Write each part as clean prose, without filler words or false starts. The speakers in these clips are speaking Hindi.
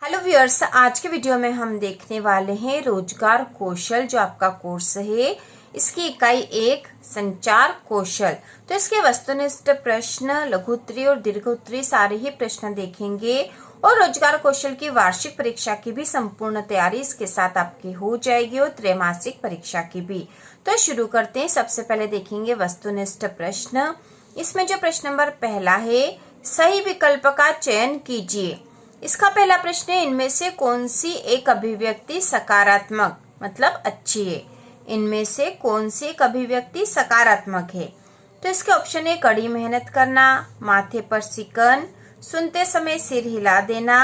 हेलो व्यूअर्स, आज के वीडियो में हम देखने वाले हैं रोजगार कौशल जो आपका कोर्स है। इसकी इकाई 1 संचार कौशल। तो इसके वस्तुनिष्ठ प्रश्न, लघु उत्तरीय और दीर्घ उत्तरीय सारे ही प्रश्न देखेंगे और रोजगार कौशल की वार्षिक परीक्षा की भी संपूर्ण तैयारी इसके साथ आपकी हो जाएगी और त्रैमासिक परीक्षा की भी। तो शुरू करते हैं। सबसे पहले देखेंगे वस्तुनिष्ठ प्रश्न। इसमें जो प्रश्न नंबर पहला है, सही विकल्प का चयन कीजिए। इसका पहला प्रश्न है, इनमें से कौन सी एक अभिव्यक्ति सकारात्मक मतलब अच्छी है। इनमें से कौन सी एक अभिव्यक्ति सकारात्मक है। तो इसके ऑप्शन है, कड़ी मेहनत करना, माथे पर सिकन, सुनते समय सिर हिला देना,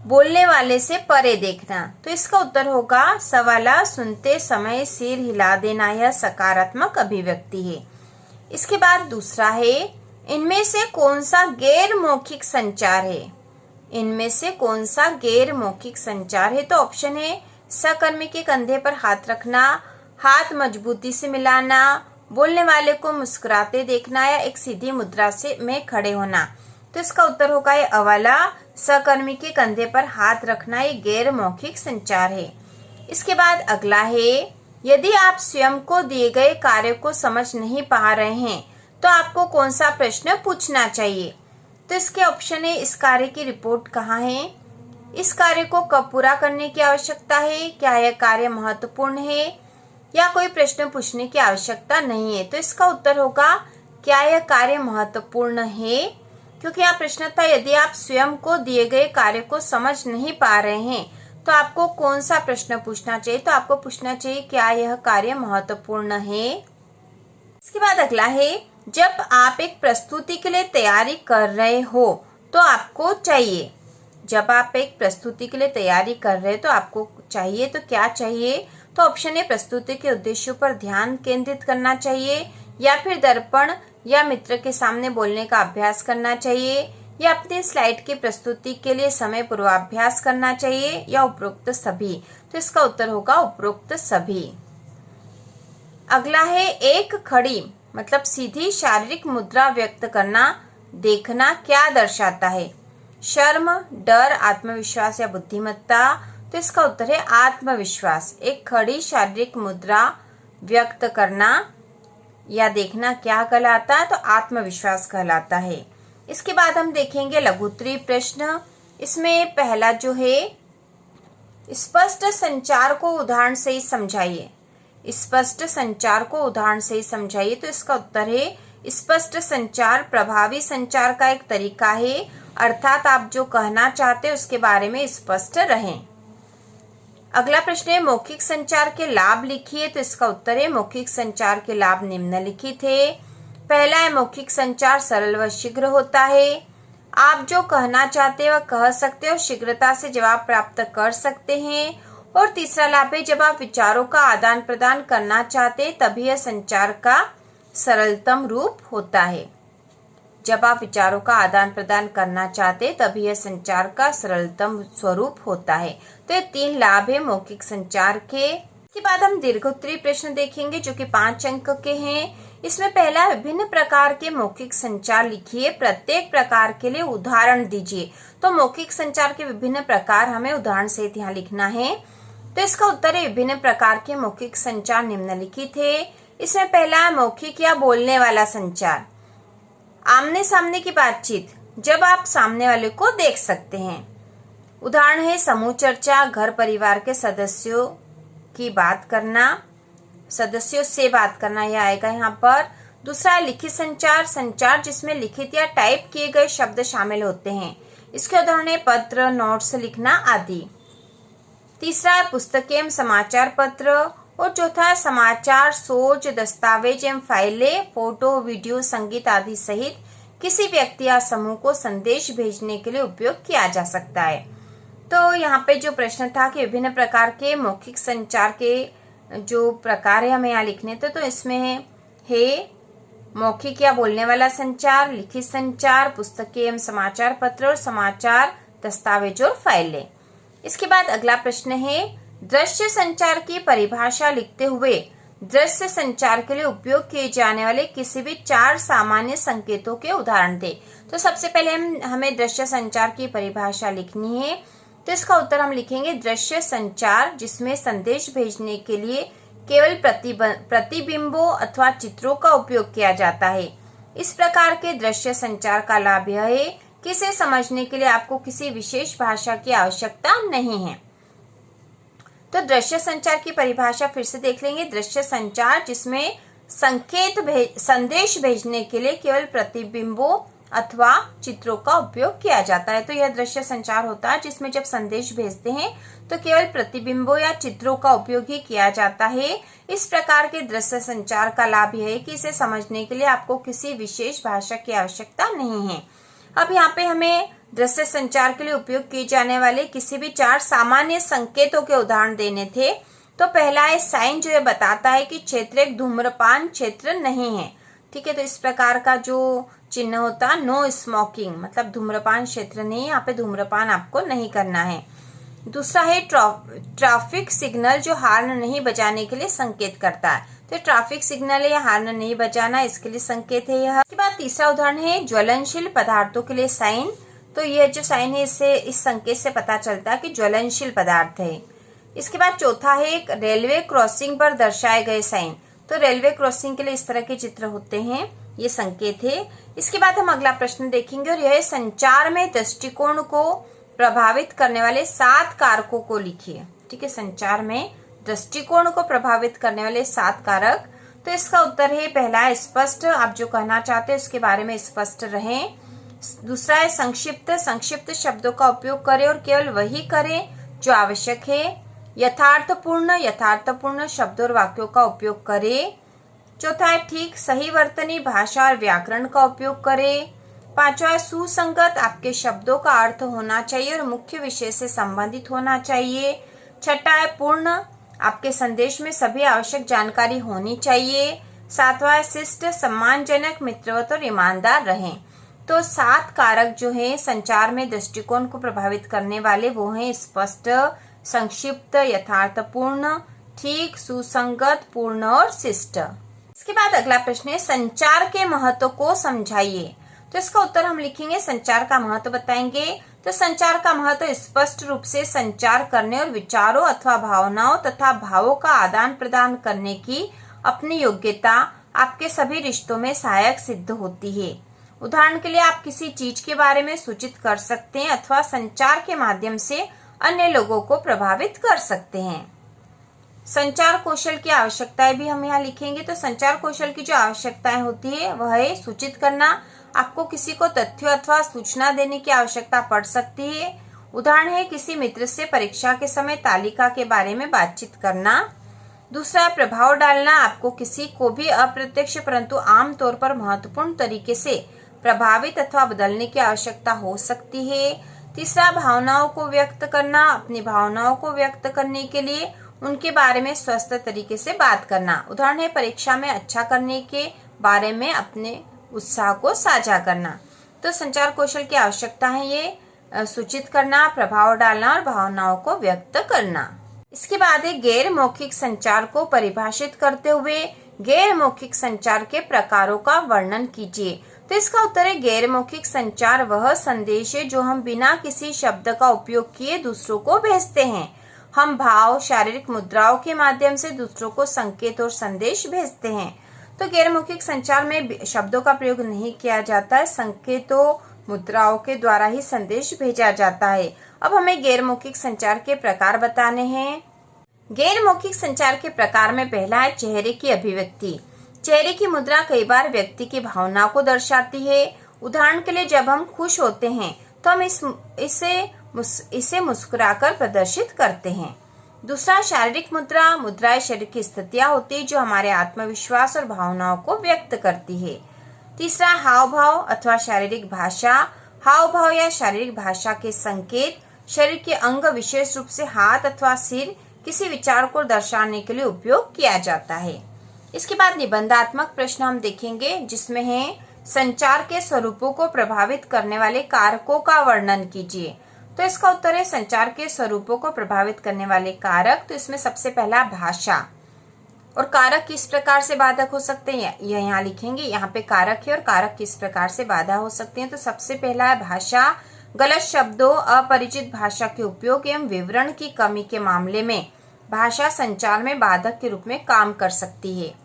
बोलने वाले से परे देखना। तो इसका उत्तर होगा सवाला, सुनते समय सिर हिला देना, यह सकारात्मक अभिव्यक्ति है। इसके बाद दूसरा है, इनमें से कौन सा गैर मौखिक संचार है। इनमें से कौन सा गैर मौखिक संचार है। तो ऑप्शन है, सहकर्मी के कंधे पर हाथ रखना, हाथ मजबूती से मिलाना, बोलने वाले को मुस्कुराते देखना या एक सीधी मुद्रा से में खड़े होना। तो इसका उत्तर होगा ये अवाला, सहकर्मी के कंधे पर हाथ रखना, ये गैर मौखिक संचार है। इसके बाद अगला है, यदि आप स्वयं को दिए गए कार्य को समझ नहीं पा रहे हैं तो आपको कौन सा प्रश्न पूछना चाहिए। तो इसके ऑप्शन है, इस कार्य की रिपोर्ट कहाँ है, इस कार्य को कब पूरा करने की आवश्यकता है, क्या यह कार्य महत्वपूर्ण है, या कोई प्रश्न पूछने की आवश्यकता नहीं है। तो इसका उत्तर होगा, क्या यह कार्य महत्वपूर्ण है, क्योंकि यहाँ प्रश्न था यदि आप स्वयं को दिए गए कार्य को समझ नहीं पा रहे हैं तो आपको कौन सा प्रश्न पूछना चाहिए। तो आपको पूछना चाहिए, क्या यह कार्य महत्वपूर्ण है। इसके बाद अगला है, जब आप एक प्रस्तुति के लिए तैयारी कर रहे हो तो आपको चाहिए। जब आप एक प्रस्तुति के लिए तैयारी कर रहे हो तो आपको चाहिए, तो क्या चाहिए। तो ऑप्शन है, प्रस्तुति के उद्देश्यों पर ध्यान केंद्रित करना चाहिए, या फिर दर्पण या मित्र के सामने बोलने का अभ्यास करना चाहिए, या अपनी स्लाइड की प्रस्तुति के लिए समय पूर्वाभ्यास करना चाहिए, या उपरोक्त सभी। तो इसका उत्तर होगा उपरोक्त सभी। अगला है, एक खड़ी मतलब सीधी शारीरिक मुद्रा व्यक्त करना देखना क्या दर्शाता है। शर्म, डर, आत्मविश्वास या बुद्धिमत्ता। तो इसका उत्तर है आत्मविश्वास। एक खड़ी शारीरिक मुद्रा व्यक्त करना या देखना क्या कहलाता है। तो आत्मविश्वास कहलाता है। इसके बाद हम देखेंगे लघु उत्तरीय प्रश्न। इसमें पहला जो है, स्पष्ट संचार को उदाहरण से ही समझाइए। स्पष्ट संचार को उदाहरण से ही समझाइए। तो इसका उत्तर है, स्पष्ट संचार प्रभावी संचार का एक तरीका है, अर्थात आप जो कहना चाहते हैं उसके बारे में स्पष्ट रहें। अगला प्रश्न है, मौखिक संचार के लाभ लिखिए। तो इसका उत्तर है, मौखिक संचार के लाभ निम्नलिखित है। पहला है, मौखिक संचार सरल व शीघ्र होता है। आप जो कहना चाहते हैं वह कह सकते हो, शीघ्रता से जवाब प्राप्त कर सकते हैं। और तीसरा लाभ है, जब आप विचारों का आदान प्रदान करना चाहते हैं तभी यह संचार का सरलतम रूप होता है। जब आप विचारों का आदान प्रदान करना चाहते हैं तभी यह संचार का सरलतम स्वरूप होता है। तो ये 3 लाभ है मौखिक संचार के। इसके बाद हम दीर्घ उत्तरीय प्रश्न देखेंगे जो कि 5 अंक के हैं। इसमें पहला, विभिन्न प्रकार के मौखिक संचार लिखिए, प्रत्येक प्रकार के लिए उदाहरण दीजिए। तो मौखिक संचार के विभिन्न प्रकार हमें उदाहरण सहित यहाँ लिखना है। तो इसका उत्तर है, विभिन्न प्रकार के मौखिक संचार निम्नलिखित है। इसमें पहला है, मौखिक या बोलने वाला संचार। आमने सामने की बातचीत, जब आप सामने वाले को देख सकते हैं। उदाहरण है, समूह चर्चा, घर परिवार के सदस्यों की बात करना, सदस्यों से बात करना, यह आएगा यहाँ पर। दूसरा है, लिखित संचार, संचार जिसमें लिखित या टाइप किए गए शब्द शामिल होते हैं। इसके उदाहरण है, पत्र, नोट्स लिखना आदि। तीसरा है, पुस्तकें एवं समाचार पत्र। और चौथा है, समाचार, सोच, दस्तावेज एवं फाइलें, फोटो, वीडियो, संगीत आदि सहित किसी व्यक्ति या समूह को संदेश भेजने के लिए उपयोग किया जा सकता है। तो यहाँ पे जो प्रश्न था कि विभिन्न प्रकार के मौखिक संचार के जो प्रकार है हमें यहाँ लिखने थे। तो इसमें है मौखिक या बोलने वाला संचार, लिखित संचार, पुस्तकें एवं समाचार पत्र और समाचार, दस्तावेज और फाइलें। इसके बाद अगला प्रश्न है, दृश्य संचार की परिभाषा लिखते हुए दृश्य संचार के लिए उपयोग किए जाने वाले किसी भी 4 सामान्य संकेतों के उदाहरण दें। तो सबसे पहले हमें दृश्य संचार की परिभाषा लिखनी है। तो इसका उत्तर हम लिखेंगे दृश्य संचार, जिसमें संदेश भेजने के लिए केवल प्रतिबिंबों अथवा चित्रों का उपयोग किया जाता है। इस प्रकार के दृश्य संचार का लाभ यह है कि इसे समझने के लिए आपको किसी विशेष भाषा की आवश्यकता नहीं है। तो दृश्य संचार की परिभाषा फिर से देख लेंगे। दृश्य संचार जिसमें संदेश भेजने के लिए केवल प्रतिबिंबों अथवा चित्रों का उपयोग किया जाता है। तो यह दृश्य संचार होता है जिसमें जब संदेश भेजते हैं तो केवल प्रतिबिंबों या चित्रों का उपयोग ही किया जाता है। इस प्रकार के दृश्य संचार का लाभ यह है कि इसे समझने के लिए आपको किसी विशेष भाषा की आवश्यकता नहीं है। अब यहाँ पे हमें दृश्य संचार के लिए उपयोग किए जाने वाले किसी भी 4 सामान्य संकेतों के उदाहरण देने थे। तो पहला है साइन, जो ये बताता है कि क्षेत्र एक धूम्रपान क्षेत्र नहीं है। ठीक है, तो इस प्रकार का जो चिन्ह होता है नो स्मोकिंग, मतलब धूम्रपान क्षेत्र नहीं है, यहाँ पे धूम्रपान आपको नहीं करना है। दूसरा है ट्रैफिक सिग्नल, जो हार्न नहीं बजाने के लिए संकेत करता है। तो ट्रैफिक सिग्नल है या हार्न नहीं बजाना, इसके लिए संकेत है यह। इसके बाद तीसरा उदाहरण है ज्वलनशील पदार्थों के लिए साइन। तो यह जो साइन है इससे इस संकेत से पता चलता है कि ज्वलनशील पदार्थ है। इसके बाद चौथा है एक रेलवे क्रॉसिंग पर दर्शाए गए साइन। तो रेलवे क्रॉसिंग के लिए इस तरह के चित्र होते हैं, ये संकेत है। इसके बाद हम अगला प्रश्न देखेंगे और यह संचार में दृष्टिकोण को प्रभावित करने वाले 7 कारकों को लिखिए। ठीक है, संचार में दृष्टिकोण को प्रभावित करने वाले 7 कारक। तो इसका उत्तर है पहला है स्पष्ट, आप जो कहना चाहते हैं उसके बारे में स्पष्ट रहें। दूसरा है संक्षिप्त शब्दों का उपयोग करें और केवल वही करें जो आवश्यक है। यथार्थपूर्ण शब्दों और वाक्यों का उपयोग करें। चौथा है ठीक सही वर्तनी भाषा और व्याकरण का उपयोग करें। पांचवा है सुसंगत, आपके शब्दों का अर्थ होना चाहिए और मुख्य विषय से संबंधित होना चाहिए। छठा है पूर्ण, आपके संदेश में सभी आवश्यक जानकारी होनी चाहिए। सातवां है शिष्ट, सम्मानजनक, मित्रवत और ईमानदार रहें। तो 7 कारक जो हैं संचार में दृष्टिकोण को प्रभावित करने वाले वो हैं स्पष्ट, संक्षिप्त, यथार्थपूर्ण, ठीक, सुसंगत, पूर्ण और शिष्ट। इसके बाद अगला प्रश्न है संचार के महत्व को समझाइए। तो इसका उत्तर हम लिखेंगे संचार का महत्व बताएंगे। तो संचार का महत्व स्पष्ट रूप से संचार करने और विचारों अथवा भावनाओं तथा भावों का आदान प्रदान करने की अपनी योग्यता आपके सभी रिश्तों में सहायक सिद्ध होती है। उदाहरण के लिए आप किसी चीज के बारे में सूचित कर सकते हैं अथवा संचार के माध्यम से अन्य लोगों को प्रभावित कर सकते हैं। संचार कौशल की आवश्यकताएं भी हम यहाँ लिखेंगे। तो संचार कौशल की जो आवश्यकताएं होती है वह है सूचित करना, आपको किसी को तथ्यों अथवा सूचना देने की आवश्यकता पड़ सकती है। उदाहरण है किसी मित्र से परीक्षा के समय तालिका के बारे में बातचीत करना। दूसरा है प्रभाव डालना, आपको किसी को भी अप्रत्यक्ष परंतु आमतौर पर महत्वपूर्ण तरीके से प्रभावित अथवा बदलने की आवश्यकता हो सकती है। तीसरा भावनाओं को व्यक्त करना, अपनी भावनाओं को व्यक्त करने के लिए उनके बारे में स्वस्थ तरीके से बात करना। उदाहरण है परीक्षा में अच्छा करने के बारे में अपने उत्साह को साझा करना। तो संचार कौशल की आवश्यकता है ये सूचित करना, प्रभाव डालना और भावनाओं को व्यक्त करना। इसके बाद है गैर मौखिक संचार को परिभाषित करते हुए गैर मौखिक संचार के प्रकारों का वर्णन कीजिए। तो इसका उत्तर है गैर मौखिक संचार वह संदेश है जो हम बिना किसी शब्द का उपयोग किए दूसरों को भेजते हैं। हम भाव, शारीरिक मुद्राओं के माध्यम से दूसरों को संकेत और संदेश भेजते हैं। तो गैर मौखिक संचार में शब्दों का प्रयोग नहीं किया जाता है, संकेतों, मुद्राओं के द्वारा ही संदेश भेजा जाता है। अब हमें गैर मौखिक संचार के प्रकार बताने हैं। गैर मौखिक संचार के प्रकार में पहला है चेहरे की अभिव्यक्ति। चेहरे की मुद्रा कई बार व्यक्ति की भावना को दर्शाती है। उदाहरण के लिए जब हम खुश होते हैं तो हम इसे मुस्कुराकर प्रदर्शित करते हैं। दूसरा शारीरिक मुद्रा, मुद्राएं शरीर की स्थितियां होती है जो हमारे आत्मविश्वास और भावनाओं को व्यक्त करती है। तीसरा हाव भाव अथवा शारीरिक भाषा, हाव भाव या शारीरिक भाषा के संकेत शरीर के अंग विशेष रूप से हाथ अथवा सिर किसी विचार को दर्शाने के लिए उपयोग किया जाता है। इसके बाद निबंधात्मक प्रश्न हम देखेंगे जिसमें है संचार के स्वरूपों को प्रभावित करने वाले कारकों का वर्णन कीजिए। तो इसका उत्तर है संचार के स्वरूपों को प्रभावित करने वाले कारक। तो इसमें सबसे पहला भाषा, और कारक किस प्रकार से बाधक हो सकते हैं यह यहाँ लिखेंगे। यहाँ पे कारक है और कारक किस प्रकार से बाधा हो सकते हैं। तो सबसे पहला है भाषा। गलत शब्दों, अपरिचित भाषा के उपयोग एवं विवरण की कमी के मामले में भाषा संचार में बाधक के रूप में काम कर सकती है।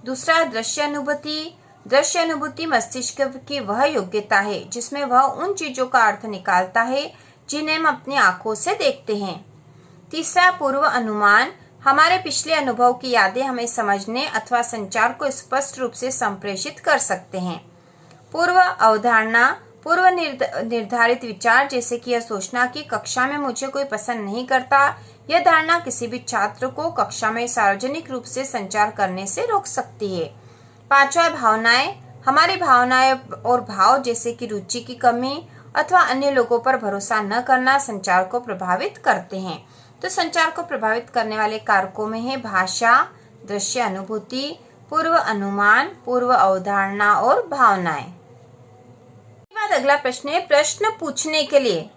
दूसरा, दृश्य अनुभूति। दृश्य अनुभूति मस्तिष्क की वह योग्यता है जिसमें वह उन चीजों का अर्थ निकालता है जिन्हें हम अपनी आंखों से देखते हैं। तीसरा, पूर्व अनुमान। हमारे पिछले अनुभव की यादें हमें समझने अथवा संचार को स्पष्ट रूप से संप्रेषित कर सकते हैं। पूर्व अवधारणा। पूर्व निर्धारित विचार, जैसे कि यह सोचना कि कक्षा में मुझे कोई पसंद नहीं करता, यह धारणा किसी भी छात्र को कक्षा में सार्वजनिक रूप से संचार करने से रोक सकती है। पांचवा, भावनाएं। हमारी भावनाएं और भाव, जैसे कि रुचि की कमी अथवा अन्य लोगों पर भरोसा न करना, संचार को प्रभावित करते हैं। तो संचार को प्रभावित करने वाले कारकों में है भाषा, दृश्य अनुभूति, पूर्व अनुमान, पूर्व अवधारणा और भावनाएं। इसके बाद अगला प्रश्न है, प्रश्न पूछने के लिए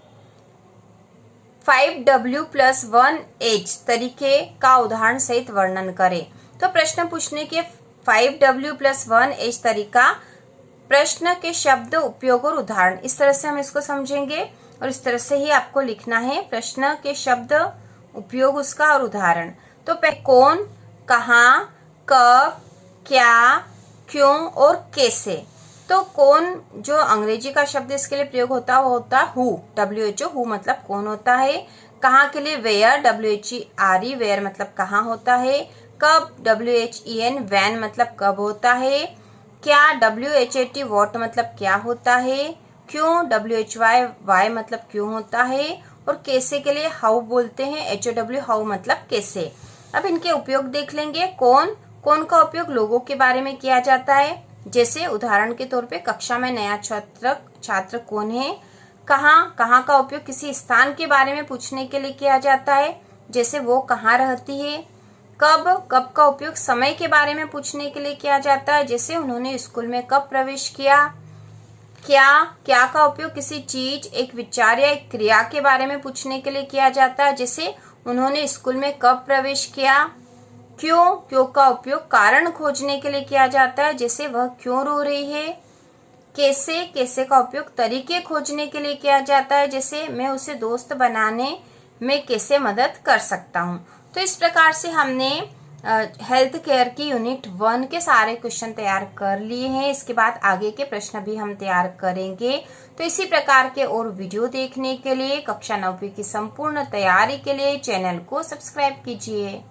5W+1H तरीके का उदाहरण सहित वर्णन करें। तो प्रश्न पूछने के 5W+1H तरीका, प्रश्न के शब्द, उपयोग और उदाहरण, इस तरह से हम इसको समझेंगे और इस तरह से ही आपको लिखना है। प्रश्न के शब्द, उपयोग उसका और उदाहरण। तो कौन, कहाँ, कब, क्या, क्यों और कैसे। तो कौन जो अंग्रेजी का शब्द इसके लिए प्रयोग होता है वो होता है हु, WHO, हु मतलब कौन होता है। कहाँ के लिए वेयर, WHERE, वेयर मतलब कहाँ होता है। कब, WHEN, वैन मतलब कब होता है। क्या, WHAT, वॉट मतलब क्या होता है। क्यों, WHY, वाई मतलब क्यों होता है। और कैसे के लिए हाउ बोलते हैं, HOW, हाउ मतलब कैसे। अब इनके उपयोग देख लेंगे। कौन, कौन का उपयोग लोगों के बारे में किया जाता है, जैसे उदाहरण के तौर पे कक्षा में नया छात्र कौन है। कहाँ, कहाँ का उपयोग किसी स्थान के बारे में पूछने के लिए किया जाता है, जैसे वो कहाँ रहती है। कब, कब का उपयोग समय के बारे में पूछने के लिए किया जाता है, जैसे उन्होंने स्कूल में कब प्रवेश किया। क्या, क्या का उपयोग किसी चीज, एक विचार या एक क्रिया के बारे में पूछने के लिए किया जाता है, जैसे उन्होंने स्कूल में कब प्रवेश किया। क्यों, क्यों का उपयोग कारण खोजने के लिए किया जाता है, जैसे वह क्यों रो रही है। कैसे, कैसे का उपयोग तरीके खोजने के लिए किया जाता है, जैसे मैं उसे दोस्त बनाने में कैसे मदद कर सकता हूँ। तो इस प्रकार से हमने हेल्थ केयर की यूनिट 1 के सारे क्वेश्चन तैयार कर लिए हैं। इसके बाद आगे के प्रश्न भी हम तैयार करेंगे। तो इसी प्रकार के और वीडियो देखने के लिए, कक्षा 9वीं की संपूर्ण तैयारी के लिए चैनल को सब्सक्राइब कीजिए।